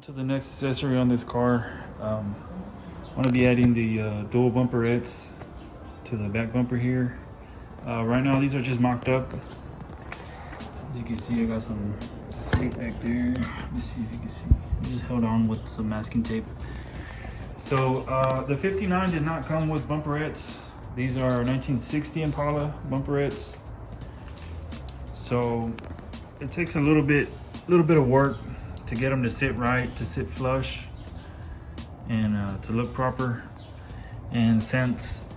To the next accessory on this car. I'm going to be adding the dual bumperettes to the back bumper here. Right now these are just mocked up. As you can see, I got some tape back there. Let me see if you can see. I just held on with some masking tape. So the 59 did not come with bumperettes. These are 1960 Impala bumperettes. So it takes a little bit of work to get them to sit right, to sit flush, and to look proper. And since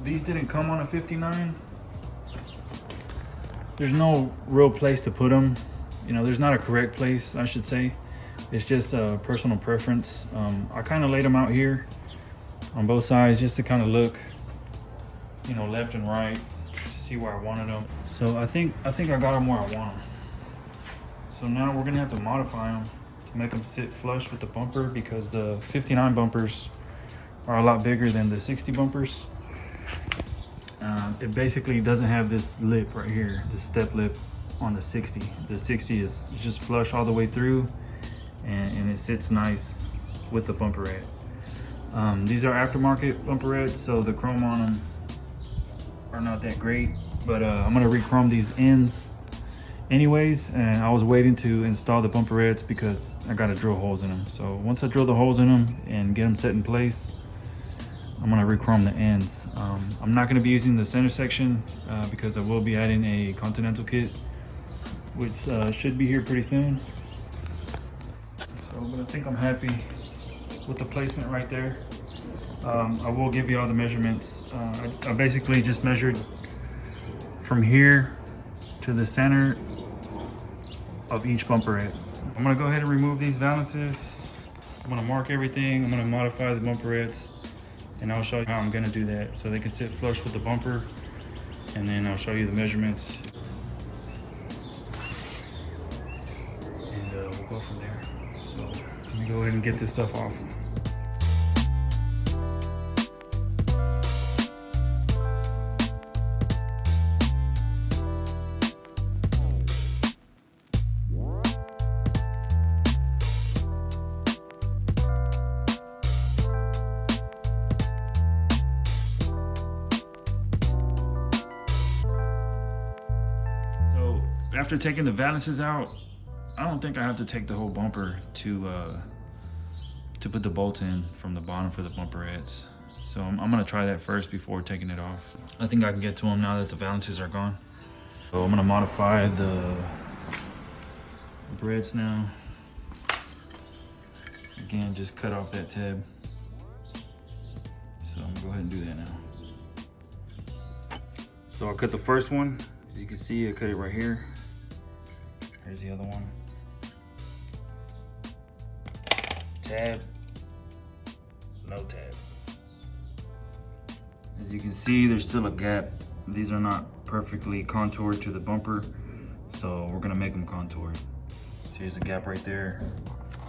these didn't come on a 59, there's no real place to put them. You know, there's not a correct place, I should say. It's just a personal preference. I kind of laid them out here on both sides just to kind of look, you know, left and right to see where I wanted them. So I think I got them where I want them. So now we're gonna have to modify them to make them sit flush with the bumper, because the 59 bumpers are a lot bigger than the 60 bumpers. It basically doesn't have this lip right here, this step lip on the 60. The 60 is just flush all the way through, and it sits nice with the bumperette. These are aftermarket bumperettes, so the chrome on them are not that great, but I'm gonna re-chrome these ends anyways, and I was waiting to install the bumperettes because I gotta drill holes in them. So once I drill the holes in them and get them set in place, I'm gonna re-chrome the ends. I'm not gonna be using the center section because I will be adding a Continental kit, which should be here pretty soon. So, but I think I'm happy with the placement right there. I will give you all the measurements. I basically just measured from here to the center of each bumperette. I'm gonna go ahead and remove these valances. I'm gonna mark everything. I'm gonna modify the bumperettes, and I'll show you how I'm gonna do that so they can sit flush with the bumper, and then I'll show you the measurements. And we'll go from there. So let me go ahead and get this stuff off. After taking the valances out, I don't think I have to take the whole bumper to put the bolts in from the bottom for the bumperettes. So I'm gonna try that first before taking it off. I think I can get to them now that the valances are gone. So I'm gonna modify the bumperettes now. Again, just cut off that tab. So I'm gonna go ahead and do that now. So I cut the first one. As you can see, I cut it right here. Here's the other one. Tab, no tab. As you can see, there's still a gap. These are not perfectly contoured to the bumper, so we're gonna make them contoured. So here's a gap right there,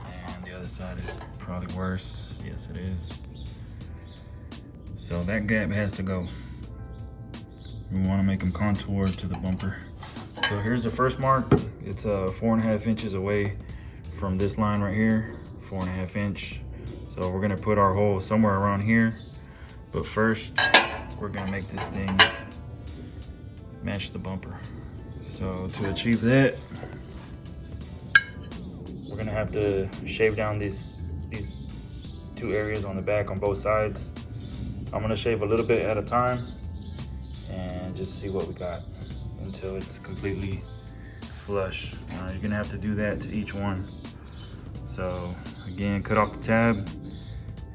and the other side is probably worse. Yes, it is. So that gap has to go. We wanna make them contoured to the bumper. So here's the first mark. It's 4.5 inches away from this line right here, 4.5 inch. So we're gonna put our hole somewhere around here. But first, we're gonna make this thing match the bumper. So to achieve that, we're gonna have to shave down these two areas on the back on both sides. I'm gonna shave a little bit at a time and just see what we got until it's completely flush. You're gonna have to do that to each one. So again, cut off the tab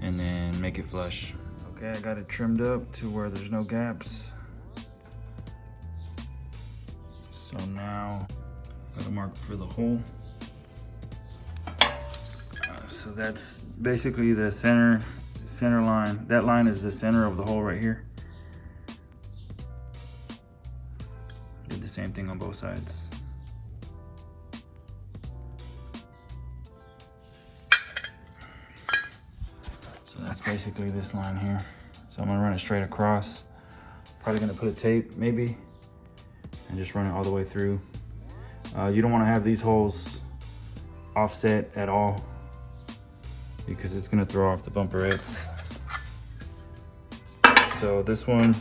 and then make it flush. Okay, I got it trimmed up to where there's no gaps. So now I gotta mark for the hole. So that's basically the center line. That line is the center of the hole right here. Did the same thing on both sides. So that's basically this line here. So I'm gonna run it straight across. Probably gonna put a tape maybe, and just run it all the way through. You don't wanna have these holes offset at all. because it's gonna throw off the bumperettes. So this one,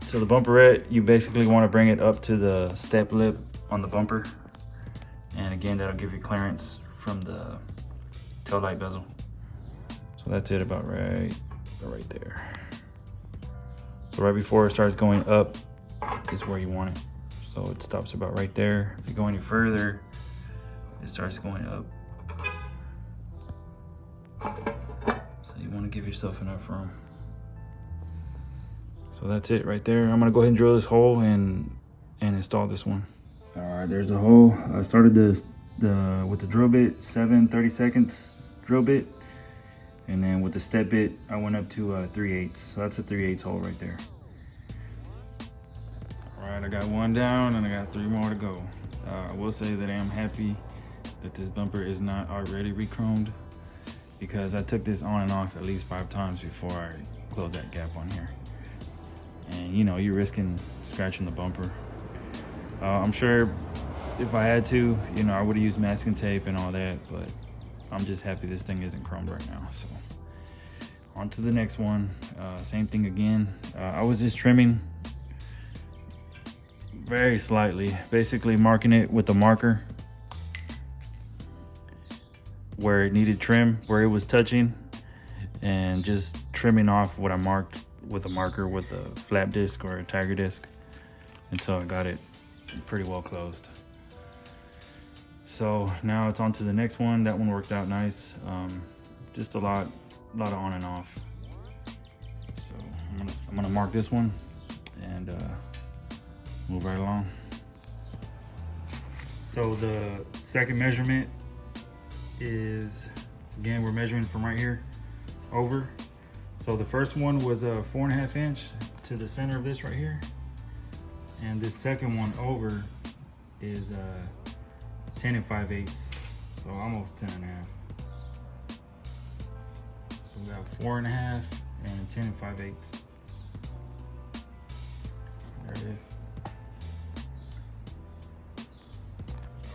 so the bumperette, you basically want to bring it up to the step lip on the bumper, and again that'll give you clearance from the tail light bezel. So that's it, about right there. So right before it starts going up is where you want it. So it stops about right there. If you go any further, it starts going up. So you want to give yourself enough room. So that's it right there. I'm gonna go ahead and drill this hole and install this one. All right, there's a hole. I started this with the drill bit, 7/32 drill bit, and then with the step bit, I went up to 3/8. So that's a 3/8 hole right there. All right, I got one down and I got 3 more to go. I will say that I am happy that this bumper is not already re-chromed, because I took this on and off at least 5 times before I closed that gap on here. And you know, you're risking scratching the bumper. I'm sure if I had to, you know, I would have used masking tape and all that, but I'm just happy this thing isn't chromed right now. So on to the next one. Same thing again. I was just trimming very slightly, basically marking it with a marker where it needed trim, where it was touching, and just trimming off what I marked with a marker with a flap disc or a tiger disc until I got it pretty well closed. So now it's on to the next one. That one worked out nice. Just a lot of on and off. So I'm gonna mark this one and move right along. So the second measurement is, again, we're measuring from right here over. So the first one was a 4.5 inch to the center of this right here, and this second one over is 10 5/8, so almost 10 1/2. So we got 4.5 and 10 5/8. There it is.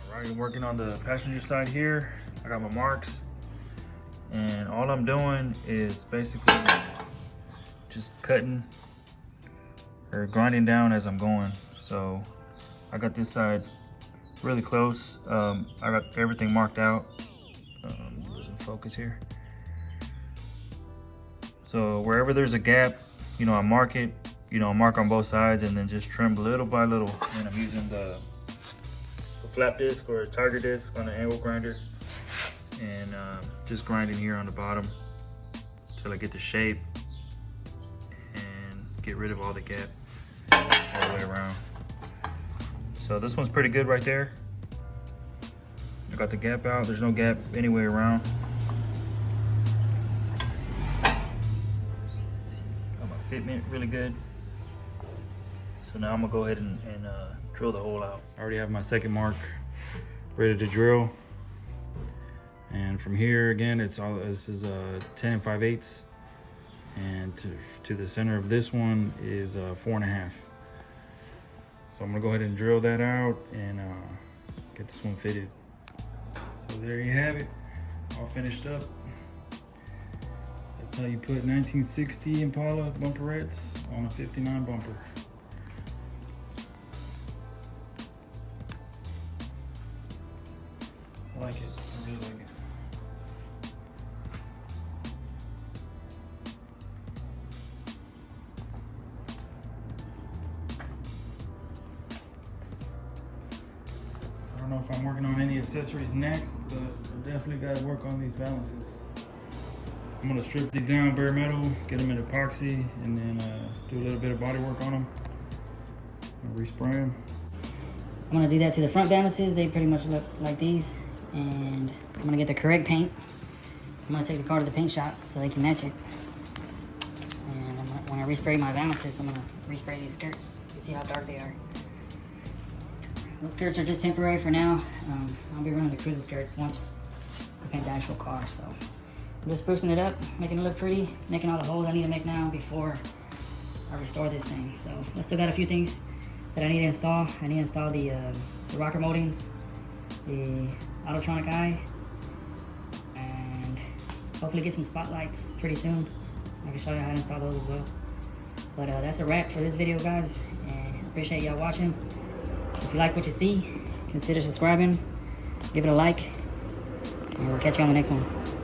All right, I'm working on the passenger side here. I got my marks, and all I'm doing is basically just cutting or grinding down as I'm going. So I got this side really close. I got everything marked out. Losing focus here. So wherever there's a gap, you know, I mark it, you know, mark on both sides, and then just trim little by little. And I'm using the flap disc or a tiger disc on the angle grinder, and just grinding here on the bottom till I get the shape and get rid of all the gap all the way around. So this one's pretty good right there. I got the gap out. There's no gap anywhere around. Got my fitment really good. So now I'm gonna go ahead and drill the hole out. I already have my second mark ready to drill. And from here, again, this is 10 5/8, and to the center of this one is 4.5. So I'm gonna go ahead and drill that out and get this one fitted. So there you have it, all finished up. That's how you put 1960 Impala bumperettes on a 59 bumper. I like it, I really like it. I don't know if I'm working on any accessories next, but I definitely got to work on these balances. I'm gonna strip these down bare metal, get them in epoxy, and then do a little bit of body work on them. And respray them. I'm gonna do that to the front balances. They pretty much look like these. And I'm gonna get the correct paint. I'm gonna take the car to the paint shop so they can match it. And when I respray my balances, I'm gonna respray these skirts. You see how dark they are. Those skirts are just temporary for now. I'll be running the cruiser skirts once I paint the actual car. So I'm just sprucing it up, making it look pretty, making all the holes I need to make now before I restore this thing. So I still got a few things that I need to install. I need to install the rocker moldings, the autotronic eye, hopefully get some spotlights pretty soon. I can show you how to install those as well. But that's a wrap for this video, guys, and appreciate y'all watching. If you like what you see, consider subscribing, give it a like, and we'll catch you on the next one.